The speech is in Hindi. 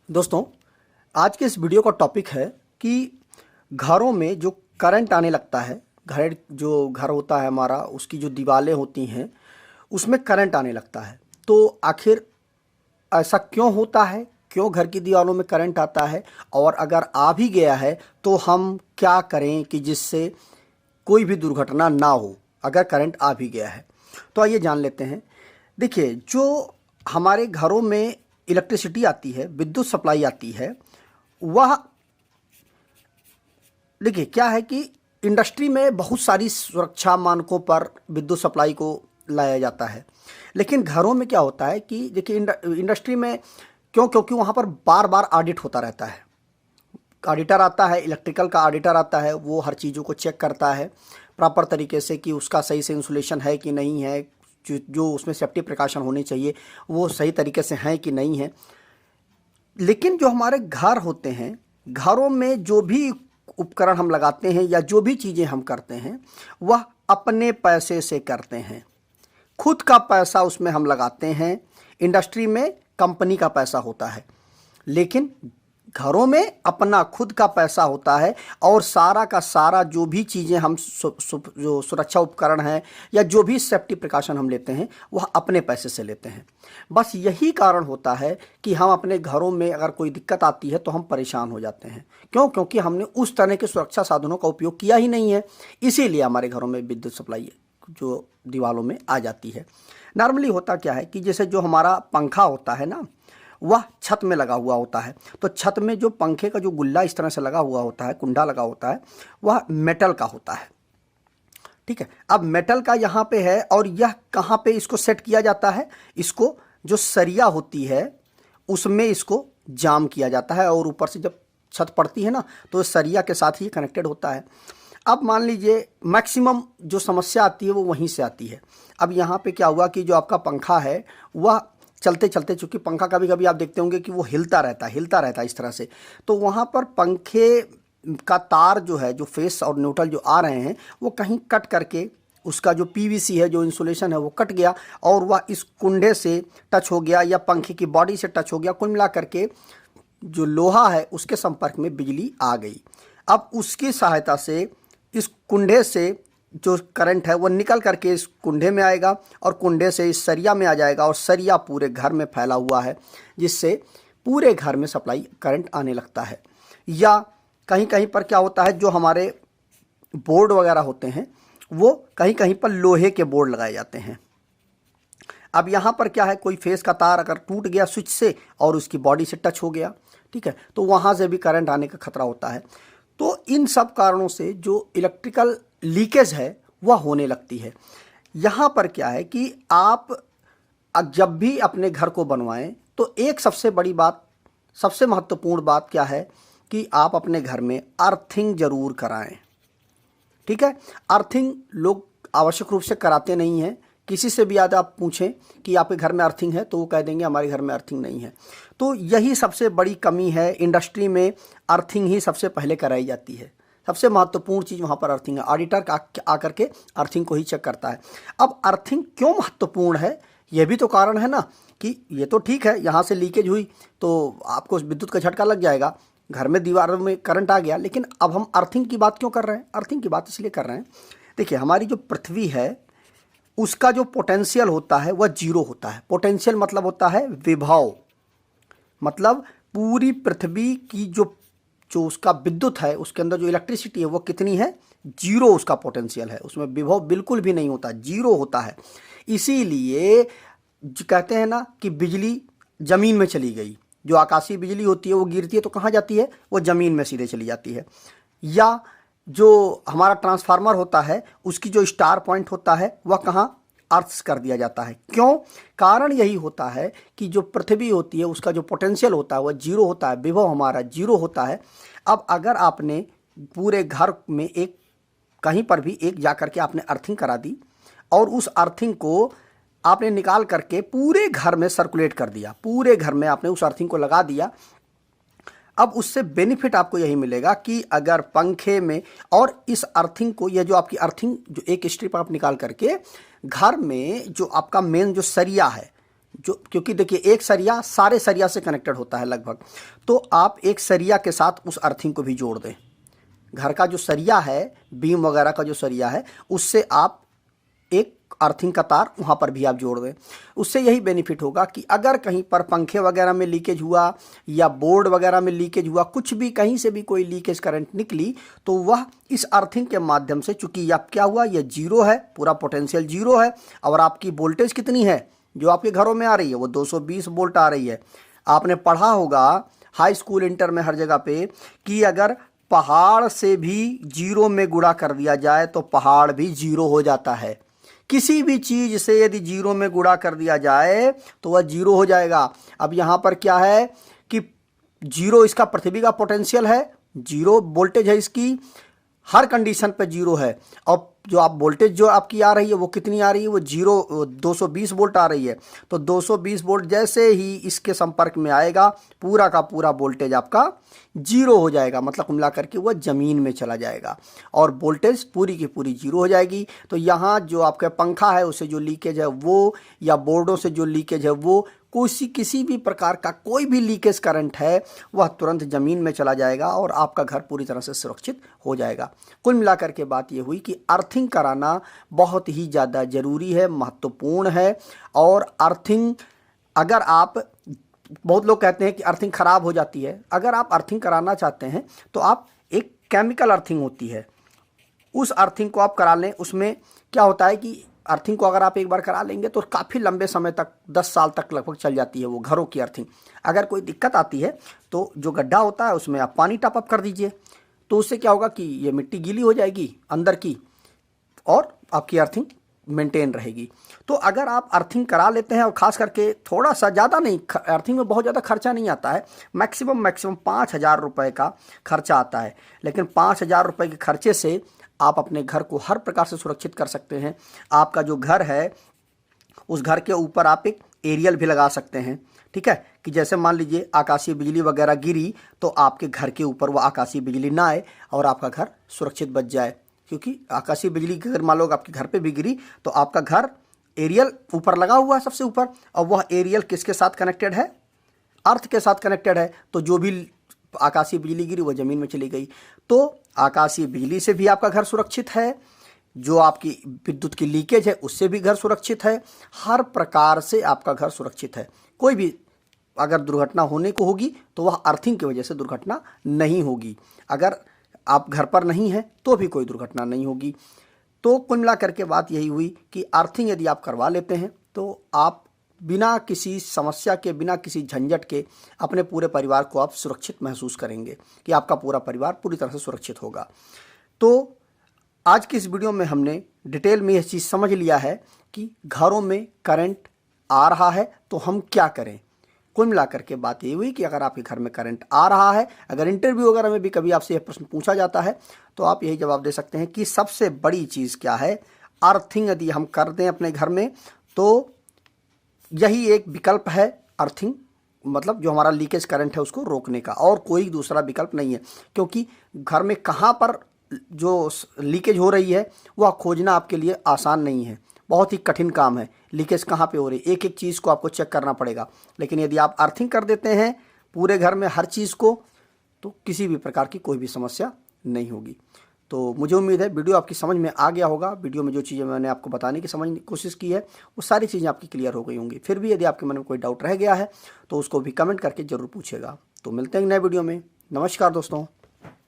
दोस्तों, आज के इस वीडियो का टॉपिक है कि घरों में जो करंट आने लगता है, घर होता है हमारा, उसकी जो दीवारें होती हैं उसमें करंट आने लगता है। तो आखिर ऐसा क्यों होता है? क्यों घर की दीवारों में करंट आता है? और अगर आ भी गया है तो हम क्या करें कि जिससे कोई भी दुर्घटना ना हो अगर करंट आ भी गया है? तो आइए जान लेते हैं। देखिए, जो हमारे घरों में इलेक्ट्रिसिटी आती है, विद्युत सप्लाई आती है, वह देखिए क्या है कि इंडस्ट्री में बहुत सारी सुरक्षा मानकों पर विद्युत सप्लाई को लाया जाता है। लेकिन घरों में क्या होता है कि देखिए इंडस्ट्री में क्योंकि वहाँ पर बार बार ऑडिट होता रहता है। ऑडिटर आता है, इलेक्ट्रिकल का ऑडिटर आता है, वो हर चीज़ों को चेक करता है प्रॉपर तरीके से कि उसका सही से इंसुलेशन है कि नहीं है, जो उसमें सेफ्टी प्रिकॉशन होने चाहिए वो सही तरीके से हैं कि नहीं है। लेकिन जो हमारे घर होते हैं, घरों में जो भी उपकरण हम लगाते हैं या जो भी चीज़ें हम करते हैं वह अपने पैसे से करते हैं। खुद का पैसा उसमें हम लगाते हैं। इंडस्ट्री में कंपनी का पैसा होता है, लेकिन घरों में अपना खुद का पैसा होता है। और सारा का सारा जो भी चीज़ें हम जो सुरक्षा उपकरण हैं या जो भी सेफ्टी प्रिकॉशन हम लेते हैं वह अपने पैसे से लेते हैं। बस यही कारण होता है कि हम अपने घरों में अगर कोई दिक्कत आती है तो हम परेशान हो जाते हैं। क्योंकि हमने उस तरह के सुरक्षा साधनों का उपयोग किया ही नहीं है, इसीलिए हमारे घरों में विद्युत सप्लाई जो दीवारों में आ जाती है। नॉर्मली होता क्या है कि जैसे जो हमारा पंखा होता है ना, वह छत में लगा हुआ होता है। तो छत में जो पंखे का जो गुल्ला इस तरह से लगा हुआ होता है, कुंडा लगा होता है, वह मेटल का होता है। ठीक है, अब मेटल का यहाँ पे है और यह कहाँ पे इसको सेट किया जाता है? इसको जो सरिया होती है उसमें इसको जाम किया जाता है और ऊपर से जब छत पड़ती है ना तो सरिया के साथ ही कनेक्टेड होता है। अब मान लीजिए मैक्सिमम जो समस्या आती है वो वहीं से आती है। अब यहाँ पे क्या हुआ कि जो आपका पंखा है वह चलते चलते, चूँकि पंखा कभी कभी आप देखते होंगे कि वो हिलता रहता है इस तरह से, तो वहाँ पर पंखे का तार जो है, जो फेस और न्यूट्रल जो आ रहे हैं, वो कहीं कट करके उसका जो पीवीसी है, जो इंसुलेशन है, वो कट गया और वह इस कुंडे से टच हो गया या पंखे की बॉडी से टच हो गया। कुल मिला करके जो लोहा है उसके संपर्क में बिजली आ गई। अब उसकी सहायता से इस कुंडे से जो करंट है वो निकल करके इस कुंडे में आएगा और कुंडे से इस सरिया में आ जाएगा और सरिया पूरे घर में फैला हुआ है, जिससे पूरे घर में सप्लाई करंट आने लगता है। या कहीं कहीं पर क्या होता है, जो हमारे बोर्ड वगैरह होते हैं वो कहीं कहीं पर लोहे के बोर्ड लगाए जाते हैं। अब यहाँ पर क्या है, कोई फेस का तार अगर टूट गया स्विच से और उसकी बॉडी से टच हो गया, ठीक है, तो वहाँ से भी करंट आने का खतरा होता है। तो इन सब कारणों से जो इलेक्ट्रिकल लीकेज है वह होने लगती है। यहाँ पर क्या है कि आप जब भी अपने घर को बनवाएं तो एक सबसे बड़ी बात, सबसे महत्वपूर्ण बात क्या है कि आप अपने घर में अर्थिंग जरूर कराएं। ठीक है, अर्थिंग लोग आवश्यक रूप से कराते नहीं हैं। किसी से भी आप पूछें कि आपके घर में अर्थिंग है तो वो कह देंगे हमारे घर में अर्थिंग नहीं है। तो यही सबसे बड़ी कमी है। इंडस्ट्री में अर्थिंग ही सबसे पहले कराई जाती है। सबसे महत्वपूर्ण चीज़ वहाँ पर अर्थिंग है। ऑडिटर आकर के अर्थिंग को ही चेक करता है। अब अर्थिंग क्यों महत्वपूर्ण है, यह भी तो कारण है ना कि ये तो ठीक है, यहाँ से लीकेज हुई तो आपको विद्युत का झटका लग जाएगा, घर में दीवारों में करंट आ गया। लेकिन अब हम अर्थिंग की बात क्यों कर रहे हैं? अर्थिंग की बात इसलिए कर रहे हैं, देखिए हमारी जो पृथ्वी है उसका जो पोटेंशियल होता है वह जीरो होता है। पोटेंशियल मतलब होता है विभव, मतलब पूरी पृथ्वी की जो उसका विद्युत है, उसके अंदर जो इलेक्ट्रिसिटी है वो कितनी है? जीरो उसका पोटेंशियल है। उसमें विभव बिल्कुल भी नहीं होता, जीरो होता है। इसीलिए कहते हैं ना कि बिजली ज़मीन में चली गई। जो आकाशीय बिजली होती है वो गिरती है तो कहाँ जाती है? वो ज़मीन में सीधे चली जाती है। या जो हमारा ट्रांसफार्मर होता है उसकी जो स्टार पॉइंट होता है वह कहाँ? अर्थ कर दिया जाता है। क्यों? कारण यही होता है कि जो पृथ्वी होती है उसका जो पोटेंशियल होता है वह जीरो होता है, विभव हमारा जीरो होता है। अब अगर आपने पूरे घर में एक कहीं पर भी एक जाकर के आपने अर्थिंग करा दी और उस अर्थिंग को आपने निकाल करके पूरे घर में सर्कुलेट कर दिया, पूरे घर में आपने उस अर्थिंग को लगा दिया, अब उससे बेनिफिट आपको यही मिलेगा कि अगर पंखे में और इस अर्थिंग को, यह जो आपकी अर्थिंग जो एक स्ट्रिप आप निकाल करके घर में जो आपका मेन जो सरिया है, जो, क्योंकि देखिए एक सरिया सारे सरिया से कनेक्टेड होता है लगभग, तो आप एक सरिया के साथ उस अर्थिंग को भी जोड़ दें। घर का जो सरिया है, बीम वगैरह का जो सरिया है, उससे आप एक अर्थिंग का तार वहाँ पर भी आप जोड़ दें। उससे यही बेनिफिट होगा कि अगर कहीं पर पंखे वगैरह में लीकेज हुआ या बोर्ड वगैरह में लीकेज हुआ, कुछ भी कहीं से भी कोई लीकेज करंट निकली, तो वह इस अर्थिंग के माध्यम से, चूंकि अब क्या हुआ, यह जीरो है, पूरा पोटेंशियल जीरो है, और आपकी वोल्टेज कितनी है जो आपके घरों में आ रही है, वो 220 वोल्ट आ रही है। आपने पढ़ा होगा हाई स्कूल इंटर में हर जगह पे कि अगर पहाड़ से भी जीरो में गुणा कर दिया जाए तो पहाड़ भी जीरो हो जाता है। किसी भी चीज से यदि जीरो में गुणा कर दिया जाए तो वह जीरो हो जाएगा। अब यहां पर क्या है कि जीरो इसका पृथ्वी का पोटेंशियल है, जीरो वोल्टेज है इसकी, हर कंडीशन पे जीरो है। और जो आप वोल्टेज जो आपकी आ रही है वो कितनी आ रही है, वो जीरो 220 वोल्ट आ रही है। तो 220 वोल्ट जैसे ही इसके संपर्क में आएगा, पूरा का पूरा वोल्टेज आपका जीरो हो जाएगा, मतलब मिला करके वह जमीन में चला जाएगा और वोल्टेज पूरी की पूरी जीरो हो जाएगी। तो यहाँ जो आपका पंखा है उससे जो लीकेज है वो, या बोर्डों से जो लीकेज है वो, किसी भी प्रकार का कोई भी लीकेज करंट है वह तुरंत ज़मीन में चला जाएगा और आपका घर पूरी तरह से सुरक्षित हो जाएगा। कुल मिलाकर के बात ये हुई कि अर्थिंग कराना बहुत ही ज़्यादा ज़रूरी है, महत्वपूर्ण है। और अर्थिंग, अगर आप, बहुत लोग कहते हैं कि अर्थिंग ख़राब हो जाती है, अगर आप अर्थिंग कराना चाहते हैं तो आप, एक केमिकल अर्थिंग होती है, उस अर्थिंग को आप करा लें। उसमें क्या होता है कि अर्थिंग को अगर आप एक बार करा लेंगे तो काफ़ी लंबे समय तक, 10 साल तक लगभग चल जाती है वो घरों की अर्थिंग। अगर कोई दिक्कत आती है तो जो गड्ढा होता है उसमें आप पानी टॉप अप कर दीजिए, तो उससे क्या होगा कि ये मिट्टी गीली हो जाएगी अंदर की और आपकी अर्थिंग मेंटेन रहेगी। तो अगर आप अर्थिंग करा लेते हैं, और ख़ास करके थोड़ा सा, ज़्यादा नहीं, अर्थिंग में बहुत ज़्यादा खर्चा नहीं आता है, मैक्सिमम 5,000 रुपये का खर्चा आता है। लेकिन 5,000 रुपये के खर्चे से आप अपने घर को हर प्रकार से सुरक्षित कर सकते हैं। आपका जो घर है उस घर के ऊपर आप एक एरियल भी लगा सकते हैं, ठीक है, कि जैसे मान लीजिए आकाशीय बिजली वगैरह गिरी तो आपके घर के ऊपर वो आकाशीय बिजली ना आए और आपका घर सुरक्षित बच जाए। क्योंकि आकाशीय बिजली अगर मान लो आपके घर पे भी गिरी तो आपका घर, एरियल ऊपर लगा हुआ है सबसे ऊपर, और वह एरियल किसके साथ कनेक्टेड है, अर्थ के साथ कनेक्टेड है। तो जो भी आकाशीय बिजली गिरी वो ज़मीन में चली गई, तो आकाशीय बिजली से भी आपका घर सुरक्षित है, जो आपकी विद्युत की लीकेज है उससे भी घर सुरक्षित है, हर प्रकार से आपका घर सुरक्षित है। कोई भी अगर दुर्घटना होने को होगी तो वह अर्थिंग की वजह से दुर्घटना नहीं होगी। अगर आप घर पर नहीं हैं तो भी कोई दुर्घटना नहीं होगी। तो कुल मिला करके बात यही हुई कि अर्थिंग यदि आप करवा लेते हैं तो आप बिना किसी समस्या के, बिना किसी झंझट के अपने पूरे परिवार को आप सुरक्षित महसूस करेंगे कि आपका पूरा परिवार पूरी तरह से सुरक्षित होगा। तो आज की इस वीडियो में हमने डिटेल में यह चीज़ समझ लिया है कि घरों में करंट आ रहा है तो हम क्या करें। कुल मिलाकर के बात ये हुई कि अगर आपके घर में करंट आ रहा है, अगर इंटरव्यू वगैरह में भी कभी आपसे यह प्रश्न पूछा जाता है तो आप यही जवाब दे सकते हैं कि सबसे बड़ी चीज़ क्या है, अर्थिंग यदि हम कर दें अपने घर में तो यही एक विकल्प है। अर्थिंग मतलब जो हमारा लीकेज करंट है उसको रोकने का, और कोई दूसरा विकल्प नहीं है। क्योंकि घर में कहाँ पर जो लीकेज हो रही है वह खोजना आपके लिए आसान नहीं है, बहुत ही कठिन काम है। लीकेज कहाँ पे हो रही है, एक एक चीज़ को आपको चेक करना पड़ेगा। लेकिन यदि आप अर्थिंग कर देते हैं पूरे घर में हर चीज़ को, तो किसी भी प्रकार की कोई भी समस्या नहीं होगी। तो मुझे उम्मीद है वीडियो आपकी समझ में आ गया होगा। वीडियो में जो चीज़ें मैंने आपको बताने की समझने की कोशिश की है वो सारी चीज़ें आपकी क्लियर हो गई होंगी। फिर भी यदि आपके मन में कोई डाउट रह गया है तो उसको भी कमेंट करके ज़रूर पूछेगा। तो मिलते हैं नए वीडियो में। नमस्कार दोस्तों।